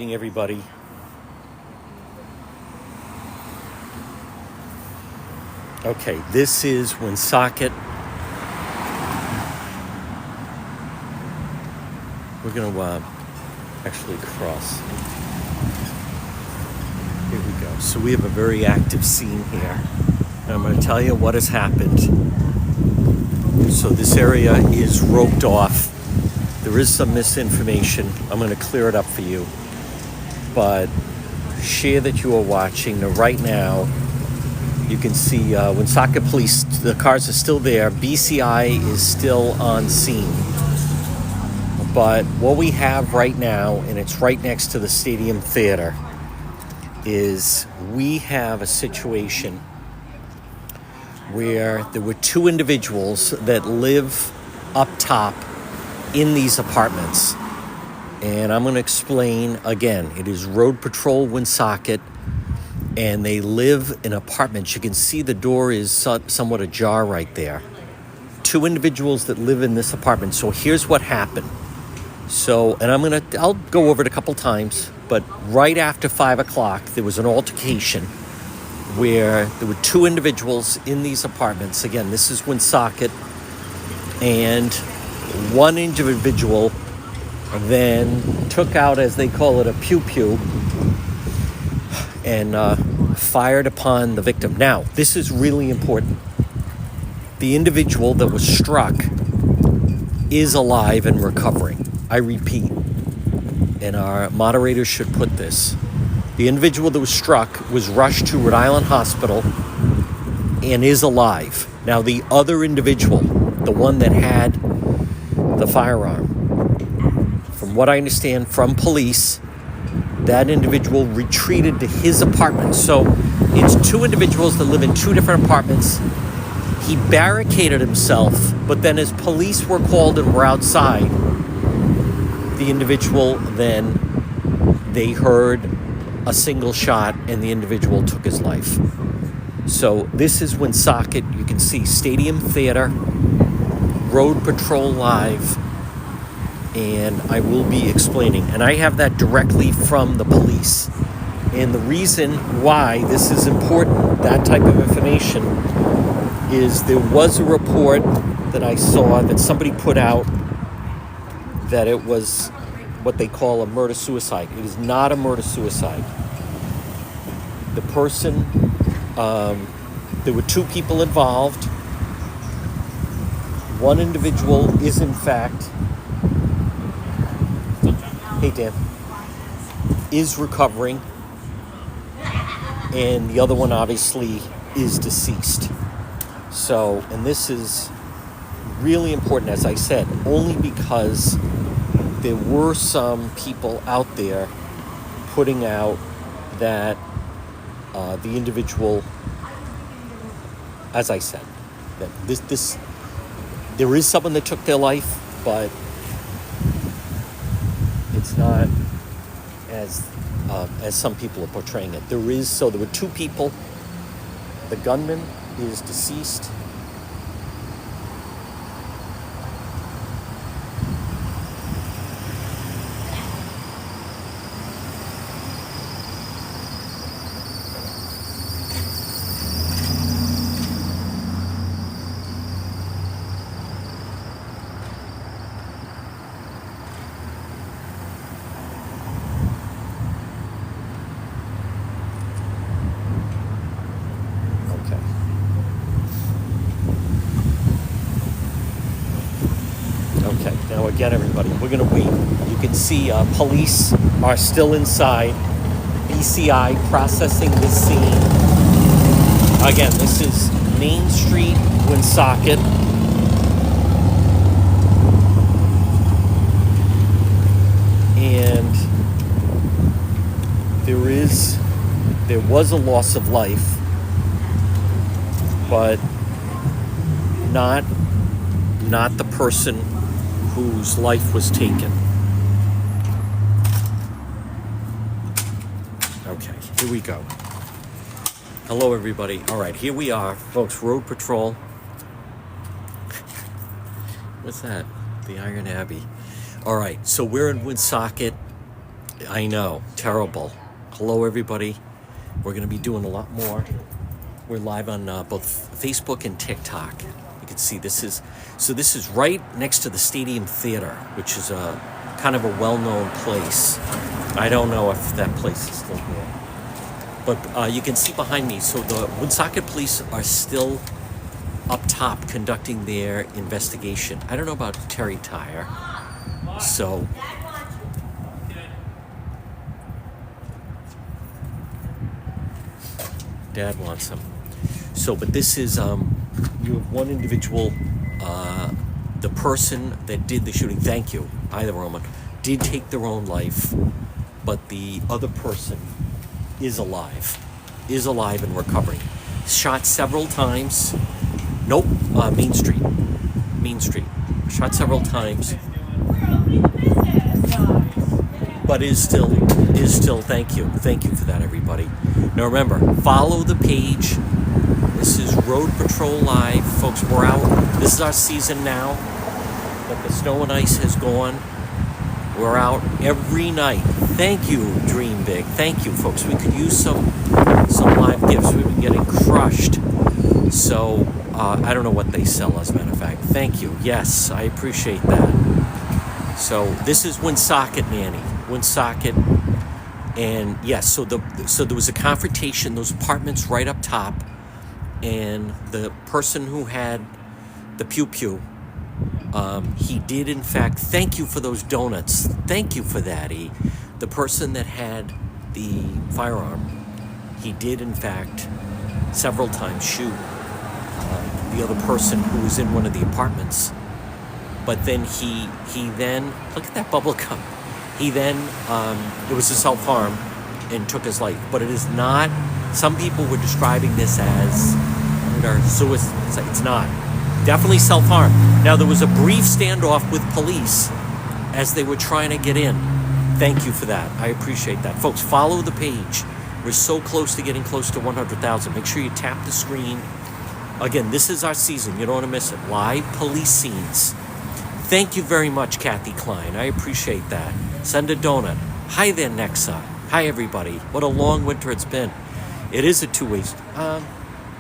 evening, everybody. Okay, this is Woonsocket. We're going to actually cross. Here we go. So we have a very active scene here. And I'm going to tell you what has happened. So this area is roped off. There is some misinformation. I'm going to clear it up for you. But share that you are watching. Now, right now, you can see Woonsocket Police, the cars are still there. BCI is still on scene. But what we have right now, and it's right next to the Stadium Theater, is we have a situation where there were two individuals that live up top in these apartments. And I'm going to explain again. It is Road Patrol Woonsocket, and they live in apartments. You can see the door is somewhat ajar right there. Two individuals that live in this apartment. So here's what happened. So, and I'll go over it a couple times, but right after 5 o'clock, there was an altercation where there were two individuals in these apartments. Again, this is Woonsocket, and one individual then took out, as they call it, a pew-pew and fired upon the victim. Now, this is really important. The individual that was struck is alive and recovering. I repeat, and our moderators should put this. The individual that was struck was rushed to Rhode Island Hospital and is alive. Now, the other individual, the one that had the firearm, from what I understand from police, that individual retreated to his apartment. So it's two individuals that live in two different apartments. He barricaded himself, but then as police were called and were outside, the individual then, they heard a single shot and the individual took his life. So this is Woonsocket. You can see Stadium Theater, Road Patrol Live, and I will be explaining. And I have that directly from the police. And the reason why this is important, that type of information, is there was a report that I saw that somebody put out that it was what they call a murder-suicide. It is not a murder-suicide. The person, there were two people involved. One individual is in fact, hey Dan, is recovering, and the other one obviously is deceased. So, and this is really important, as I said, only because there were some people out there putting out that the individual, as I said, that this there is someone that took their life, but it's not as some people are portraying it. There were two people. The gunman is deceased. Okay, now again, everybody, we're going to wait. You can see police are still inside. BCI processing this scene. Again, this is Main Street, Woonsocket. And there was a loss of life, but not the person whose life was taken. Okay, here we go. Hello, everybody. All right, here we are, folks. Road Patrol. What's that? The Iron Abbey. All right, so we're in Woonsocket. I know, terrible. Hello, everybody. We're going to be doing a lot more. We're live on both Facebook and TikTok. You can see this is right next to the Stadium Theater, which is a kind of a well-known place. I don't know if that place is still here, but you can see behind me. So the Woonsocket police are still up top conducting their investigation. I don't know about Terry Tire. So Dad wants him. So, but this is, you have one individual, the person that did the shooting, thank you, either Roman, did take their own life, but the other person is alive and recovering. Shot several times. Nope, Main Street. Shot several times, but is still, thank you for that, everybody. Now remember, follow the page. This is Road Patrol Live. Folks, we're out. This is our season now that the snow and ice has gone. We're out every night. Thank you, Dream Big. Thank you, folks. We could use some live gifts. We've been getting crushed. So, I don't know what they sell, as a matter of fact. Thank you. Yes, I appreciate that. So, this is Woonsocket, Nanny. Woonsocket. And yes, so there was a confrontation, those apartments right up top, and the person who had the pew-pew, he did in fact, thank you for those donuts, thank you for that, the person that had the firearm, he did in fact several times shoot the other person who was in one of the apartments, but then he then, look at that bubble gum. He then, it was a self-harm and took his life. But it is not, some people were describing this as murder, suicide. It's not. Definitely self-harm. Now, there was a brief standoff with police as they were trying to get in. Thank you for that. I appreciate that. Folks, follow the page. We're so close to getting close to 100,000. Make sure you tap the screen. Again, this is our season. You don't want to miss it. Live police scenes. Thank you very much, Kathy Klein. I appreciate that. Send a donut. Hi there, Nexa. Hi, everybody. What a long winter it's been. It is a two-way street.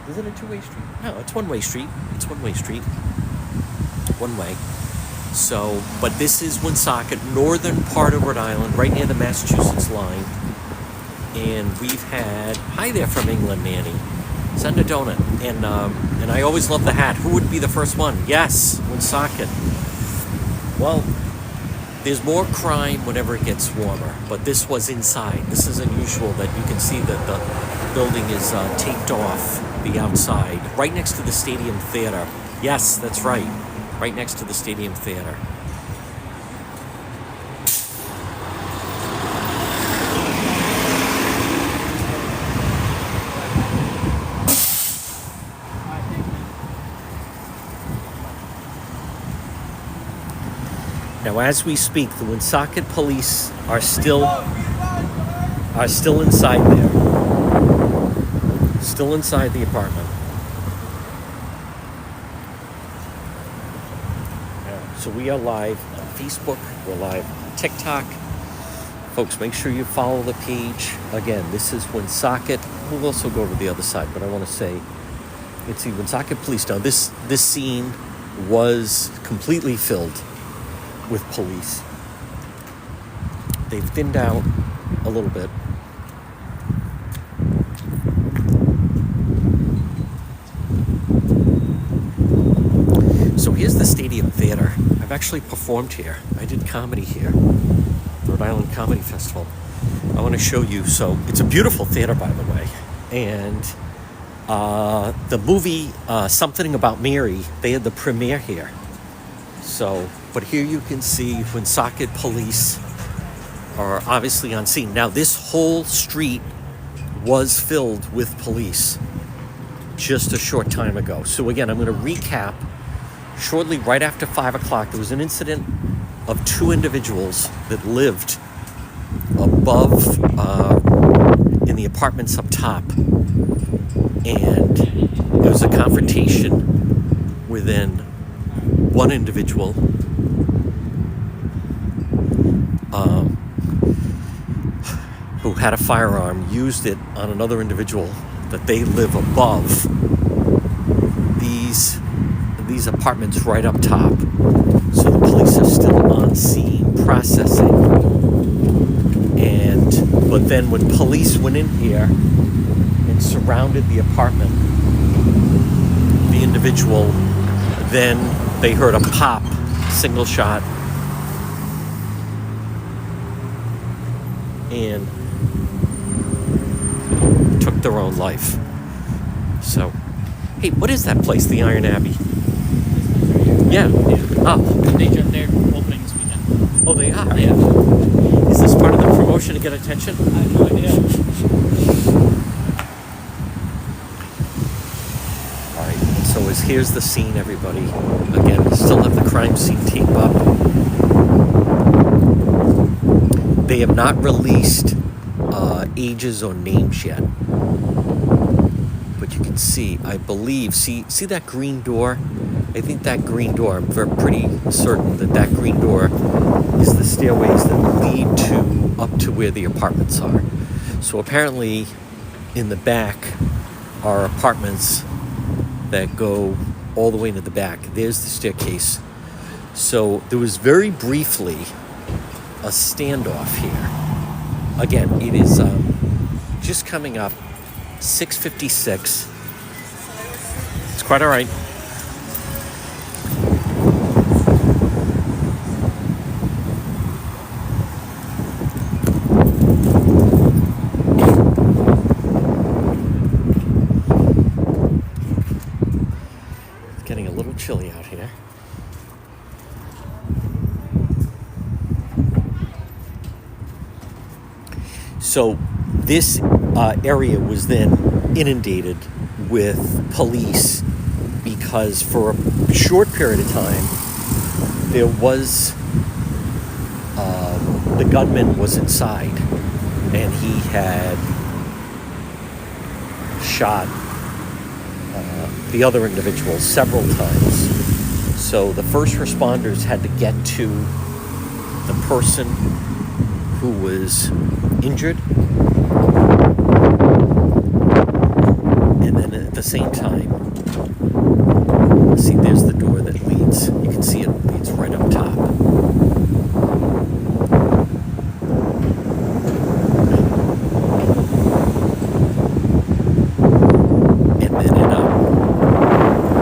Is it a two-way street? No, it's one-way street. It's one-way street. One way. So, but this is Woonsocket, northern part of Rhode Island, right near the Massachusetts line. And we've had, hi there from England, Nanny. Send a donut. And I always love the hat. Who would be the first one? Yes, Woonsocket. Well, there's more crime whenever it gets warmer, but this was inside. This is unusual that you can see that the building is taped off, the outside, right next to the Stadium Theater. Yes, that's right, right next to the Stadium Theater. Now, as we speak, the Woonsocket police are still inside there, still inside the apartment. So we are live on Facebook, we're live on TikTok. Folks, make sure you follow the page. Again, this is Woonsocket. We'll also go to the other side, but I want to say it's the Woonsocket police. Now, this scene was completely filled with police. They've thinned out a little bit. So here's the Stadium Theater. I've actually performed here. I did comedy here, Rhode Island Comedy Festival. I want to show you. So it's a beautiful theater, by the way. And the movie Something About Mary, they had the premiere here. So, but here you can see Woonsocket police are obviously on scene. Now, this whole street was filled with police just a short time ago. So again, I'm going to recap. Shortly, right after 5 o'clock, there was an incident of two individuals that lived above in the apartments up top. And there was a confrontation within one individual who had a firearm used it on another individual that they live above these apartments right up top. So the police are still on scene processing. But then when police went in here and surrounded the apartment, the individual, then they heard a pop, single shot, and took their own life. So, hey, what is that place, the Iron Abbey? Yeah. Oh. They're opening this weekend. Oh, they are? Yeah. Is this part of the promotion to get attention? I have no idea. All right, so here's the scene, everybody. Again, we still have the crime scene tape up. They have not released ages or names yet. But you can see, I believe, see that green door? I think that green door, I'm pretty certain that green door is the stairways that lead up to where the apartments are. So apparently in the back are apartments that go all the way to the back. There's the staircase. So there was very briefly a standoff here. Again, it is just coming up 6:56. It's quite all right. It's getting a little chilly out here. So this area was then inundated with police because for a short period of time there was the gunman was inside and he had shot the other individuals several times. So the first responders had to get to the person who was injured, and then at the same time, see, there's the door that leads. You can see it leads right up top. And then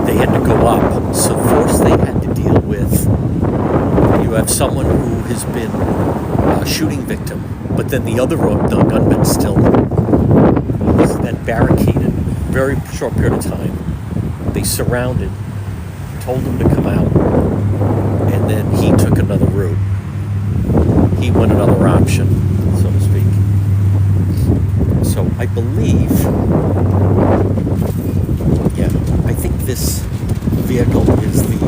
they had to go up. So first they had to deal with, you have someone who has been a shooting victim, but then the gunman still was then barricaded. Very short period of time. They surrounded, told him to come out, and then he took another route. He went another option, so to speak. So I believe, I think this vehicle is the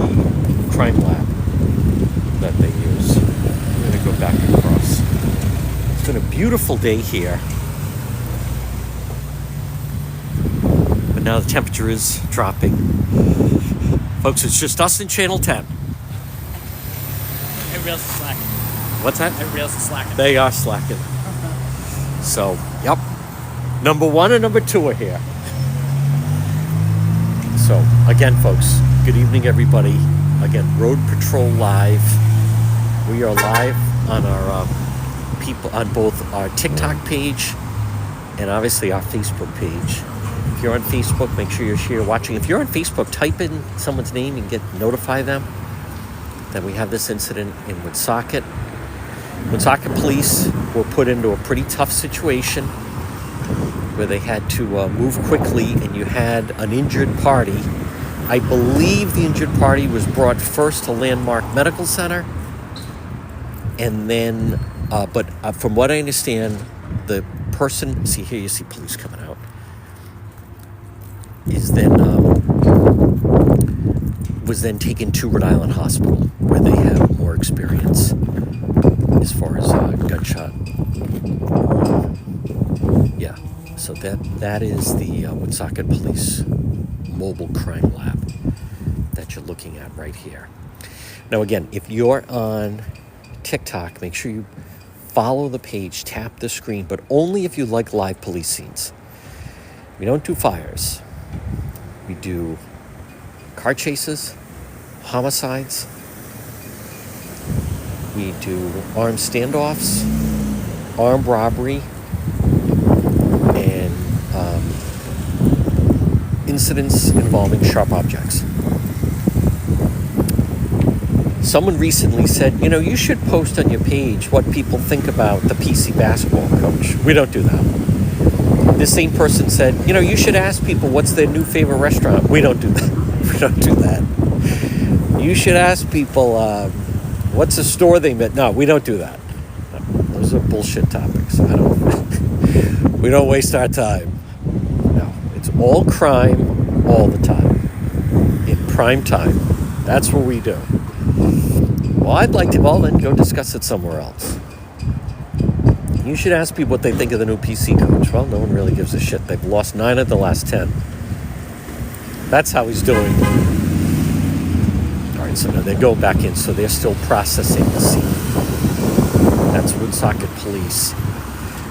crime lab that they use. I'm going to go back across. It's been a beautiful day here. But now the temperature is dropping. Folks, it's just us in Channel 10. Everybody else is slacking. What's that? Everybody else is slacking. They are slacking. So, yep. Number 1 and number 2 are here. So, again, folks, good evening, everybody. Again, Road Patrol Live. We are live on our on both our TikTok page and obviously our Facebook page. If you're on Facebook, make sure you're here watching. If you're on Facebook, type in someone's name and notify them that we have this incident in Woonsocket. Woonsocket police were put into a pretty tough situation where they had to move quickly, and you had an injured party. I believe the injured party was brought first to Landmark Medical Center, and then, but from what I understand, the person, see here you see police coming out, is then was then taken to Rhode Island Hospital, where they have more experience as far as gunshot. Yeah, so that is the Woonsocket Police Mobile Crime Lab that you're looking at right here. Now again, if you're on TikTok, make sure you follow the page, tap the screen, but only if you like live police scenes. We don't do fires. We do car chases, homicides. We do armed standoffs, armed robbery, and incidents involving sharp objects. Someone recently said, you should post on your page what people think about the PC basketball coach. We don't do that. This same person said, you should ask people what's their new favorite restaurant. We don't do that. We don't do that. You should ask people what's a store they met. No, we don't do that. No, those are bullshit topics. We don't waste our time. No, it's all crime all the time. In prime time. That's what we do. Well, then go discuss it somewhere else. You should ask people what they think of the new PC coach. Well, no one really gives a shit. They've lost 9 of the last 10. That's how he's doing. All right, so now they're going back in, so they're still processing the scene. That's Woonsocket police.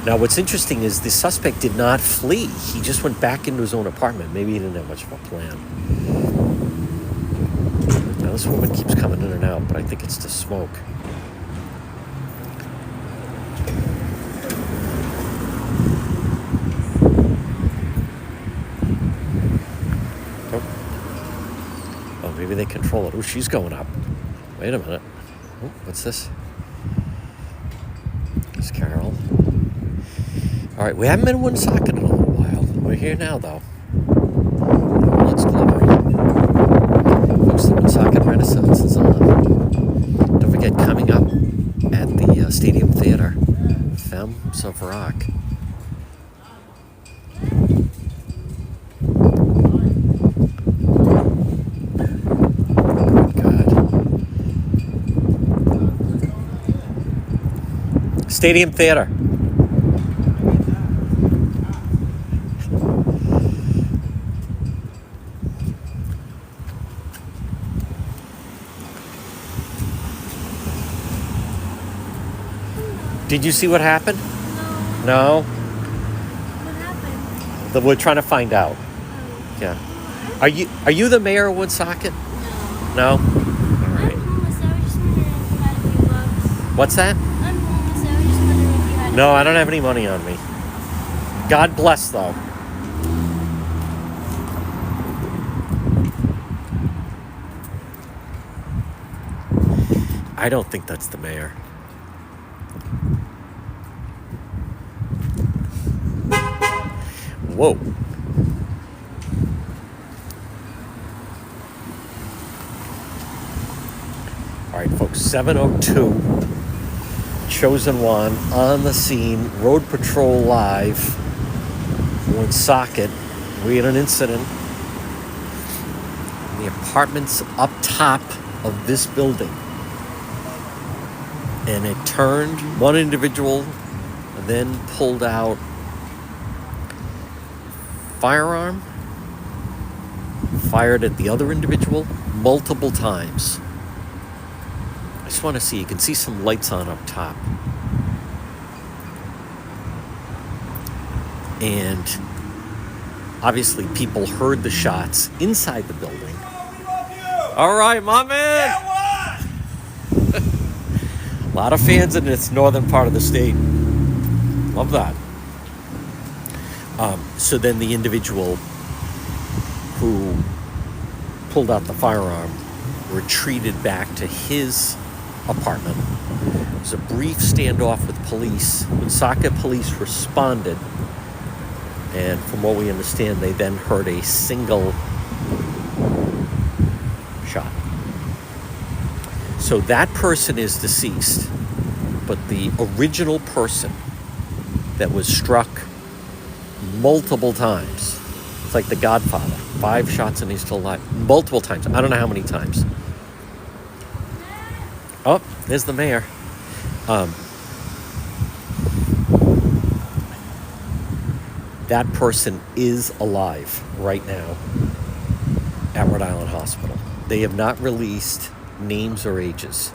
Now, what's interesting is the suspect did not flee. He just went back into his own apartment. Maybe he didn't have much of a plan. Now, this woman keeps coming in and out, but I think it's the smoke. Oh, maybe they control it. Oh, she's going up. Wait a minute. Oh, what's this? It's Carol. All right, we haven't been in Woonsocket in a little while. We're here now, though. Let's glory. Folks, the Woonsocket Renaissance is on. Don't forget, coming up at the Stadium Theater, Femmes of Rock. Stadium Theater. Did you see what happened? No? What happened? We're trying to find out. Oh. Yeah. Are you the mayor of Woonsocket? No. No? All right. I'm homeless. I was just wondering if you had a few bucks. What's that? I'm homeless. I was just wondering if you had No, I don't have any money on me. God bless, though. I don't think that's the mayor. Whoa. All right, folks, 7:02. Chosen one on the scene. Road Patrol live. Woonsocket. We had an incident in the apartments up top of this building. And it turned one individual and then pulled out firearm, fired at the other individual multiple times. I just want to see, you can see some lights on up top. And obviously people heard the shots inside the building. All right, my man. A lot of fans in this northern part of the state. Love that. So then the individual who pulled out the firearm retreated back to his apartment. There was a brief standoff with police. Woonsocket police responded, and from what we understand, they then heard a single shot. So that person is deceased, but the original person that was struck multiple times, it's like The Godfather, 5 shots and he's still alive, multiple times. I don't know how many times. Oh, there's the mayor. That person is alive right now at Rhode Island Hospital. They have not released names or ages.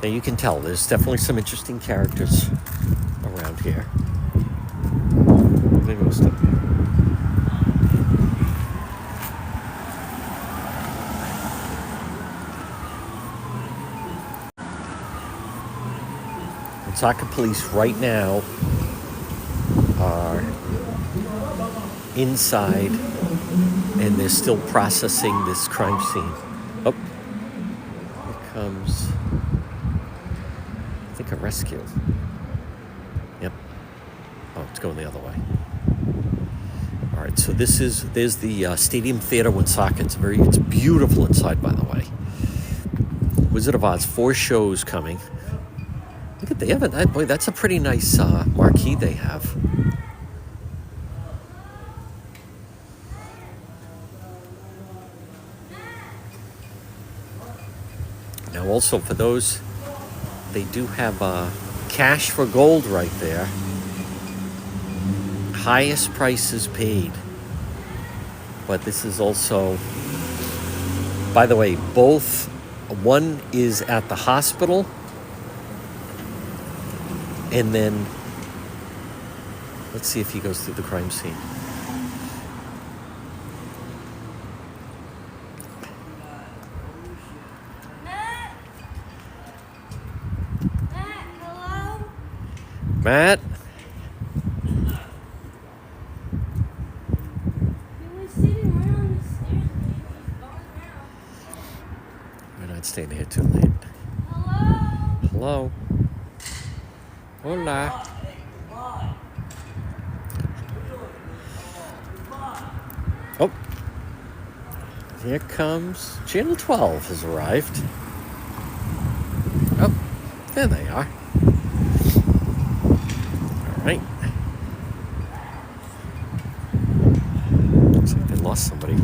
Now you can tell there's definitely some interesting characters around here. Maybe we'll stop here. Woonsocket police right now are inside and they're still processing this crime scene. Oh, here comes, I think, a rescue. Yep. Oh, it's going the other way. All right, so there's the Stadium Theater Woonsocket. It's beautiful inside, by the way. Wizard of Oz, 4 shows coming. Look at, they have it. Boy, that's a pretty nice marquee they have. Now, also for those, they do have cash for gold right there. Highest prices paid. But this is also, by the way, both, one is at the hospital, and then let's see if he goes through the crime scene. Matt? Matt, hello? Matt? He was sitting right on the stairs and he was going around. We're not staying here too late. Hello? Hello? Hola. Oh. Here comes Channel 12 has arrived. Oh, there they are. All right. Looks like they lost somebody.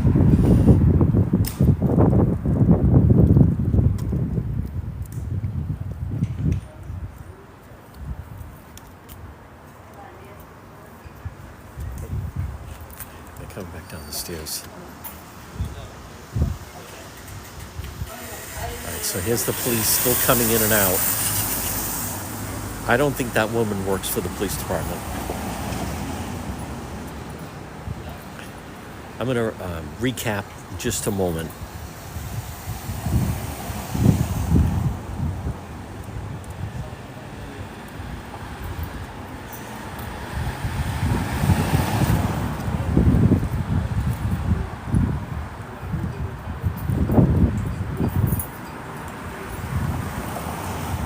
They're coming back down the stairs. All right, so here's the police still coming in and out. I don't think that woman works for the police department. I'm going to recap in just a moment.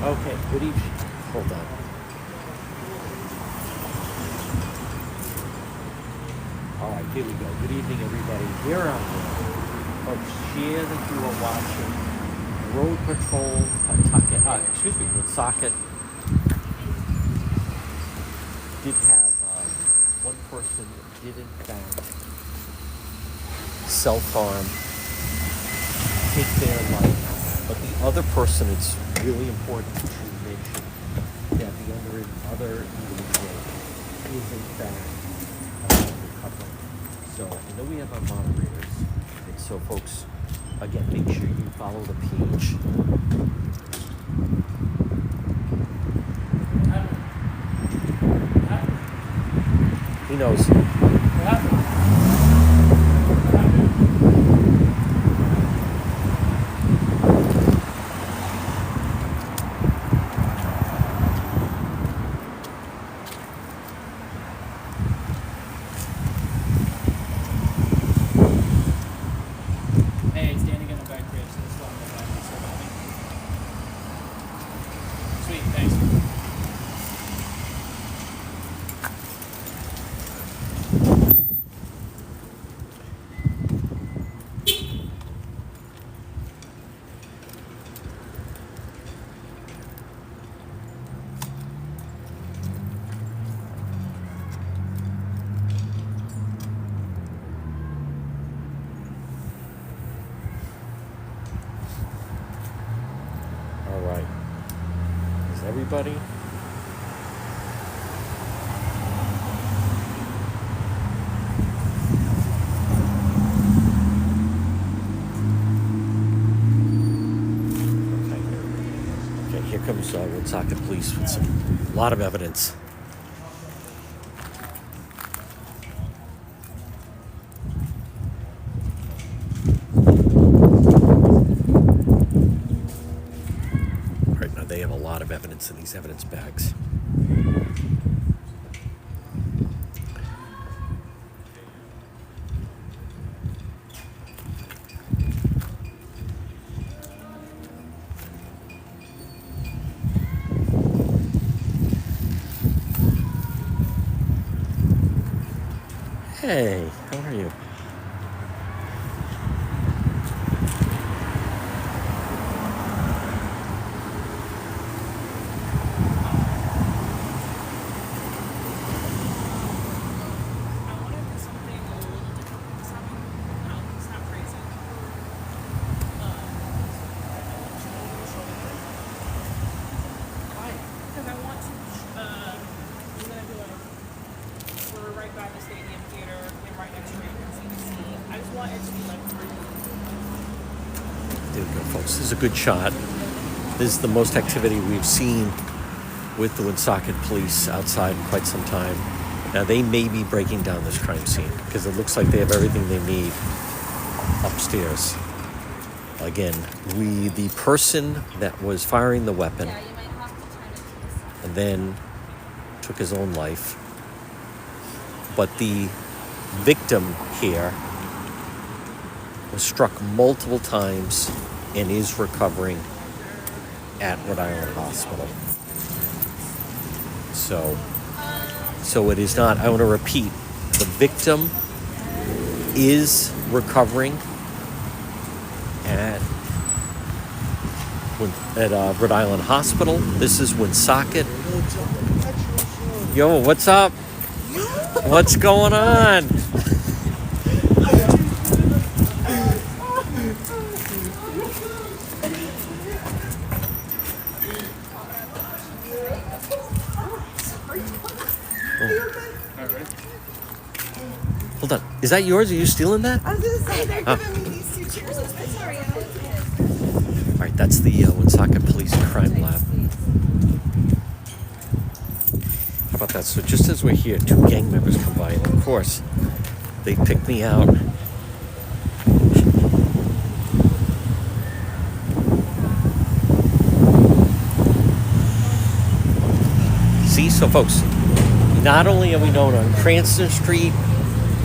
Okay, good evening. Hold on. All right, here we go. Good evening, everybody. Here on folks, share that you are watching Road Patrol Woonsocket. Did have one person that did in fact self-harm, take their life. But the other person, it's really important to mention that the other individual is in fact recovering. So I know we have our moderators, and so folks, again, make sure you follow the page. He knows. What happened? Hey, standing in the back crib, so this is on the back. So about me. Sweet, thanks. All right. Is everybody? Okay, here There's Woonsocket police with a lot of evidence. All right, now they have a lot of evidence in these evidence bags. Hey, how are you? There we go, folks. This is a good shot. This is the most activity we've seen with the Woonsocket police outside in quite some time. Now, they may be breaking down this crime scene because it looks like they have everything they need upstairs. Again, the person that was firing the weapon and then took his own life. But the victim here was struck multiple times and is recovering at Rhode Island Hospital. So it is not, I want to repeat, the victim is recovering at Rhode Island Hospital. This is Woonsocket. Yo, what's up? What's going on? Hold on. Is that yours? Are you stealing that? I was going to say, they're giving me these two chairs. I'm so sorry. All right, that's the Woonsocket Police Crime Lab. How about that? So just as we're here, two gang members come by, and of course, they pick me out. See, so folks, not only are we known on Cranston Street,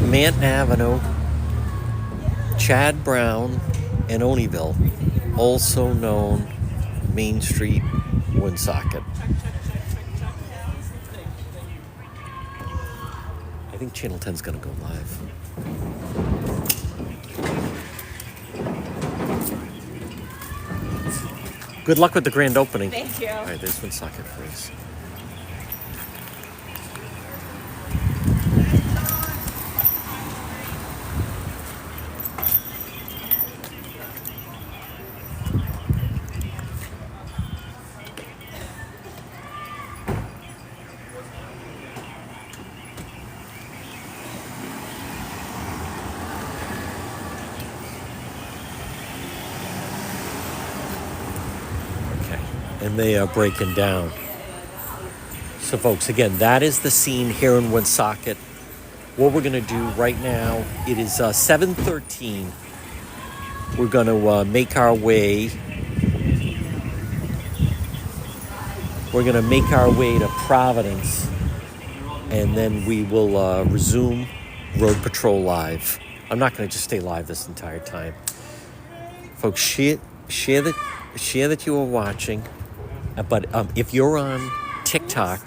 Manton Avenue, Chad Brown, and Oneyville, also known Main Street, Woonsocket. I think Channel 10's going to go live. Good luck with the grand opening. Thank you. All right, there's Woonsocket Police. And they are breaking down. So folks, again, that is the scene here in Woonsocket. What we're going to do right now, it is 7:13. We're going to make our way. We're going to make our way to Providence. And then we will resume Road Patrol Live. I'm not going to just stay live this entire time. Folks, share that you are watching. But if you're on TikTok,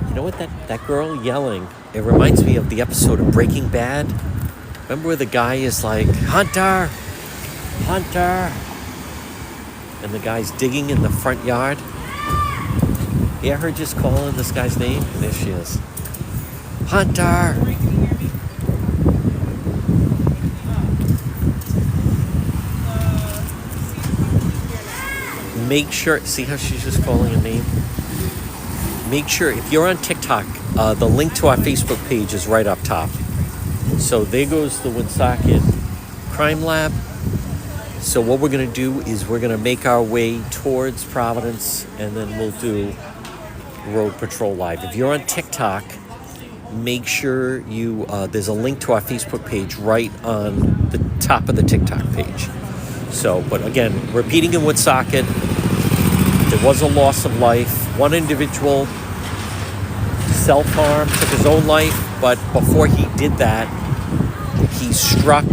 you know what, that girl yelling, it reminds me of the episode of Breaking Bad. Remember where the guy is like, Hunter! Hunter! And the guy's digging in the front yard? Yeah, her just calling this guy's name? There she is. Hunter! Make sure, see how she's just calling a name? Make sure, if you're on TikTok, the link to our Facebook page is right up top. So there goes the Woonsocket Crime Lab. So what we're going to do is we're going to make our way towards Providence, and then we'll do Road Patrol Live. If you're on TikTok, make sure you there's a link to our Facebook page right on the top of the TikTok page. So, but again, repeating in Woonsocket, there was a loss of life. One individual self-harmed, took his own life, but before he did that, he struck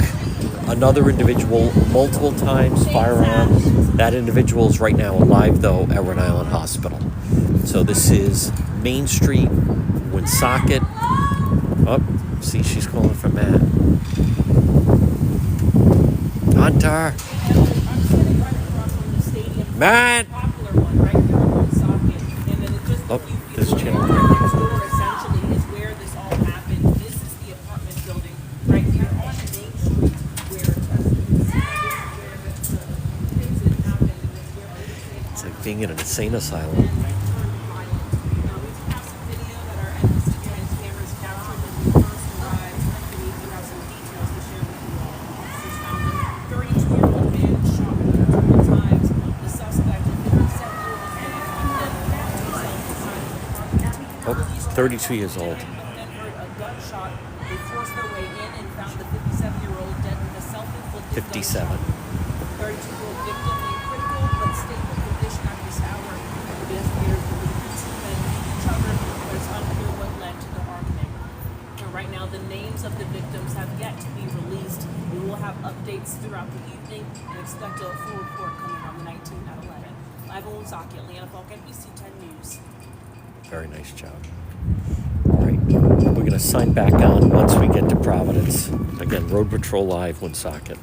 another individual multiple times, firearms. That individual is right now alive, though, at Rhode Island Hospital. So this is Main Street, Woonsocket. Oh, see, she's calling for Matt. Hunter! I'm sitting right across from the stadium. Matt! Popular one right here in Woonsocket. And then it just Oh, this channel. right next door essentially is where this all happened. This is the apartment building right here on Main Street where the incident happened, and it's where It's like being in an insane asylum. Oh, 32 years old. Then heard a gunshot. They forced their way in and found the 57-year-old dead with a self-inflicted 57. gunshot. 32-year-old victim in critical but stable condition at this hour. Investigators believe the two men knew each other, but it's unclear what led to the argument. And right now, the names of the victims have yet to be released. We will have updates throughout the evening and expect a full report coming on the 19th at 11. Live on Woonsocket, Leanna Falk, NBC 10 News. Very nice job. All right, we're going to sign back on once we get to Providence. Again, Road Patrol Live, Woonsocket.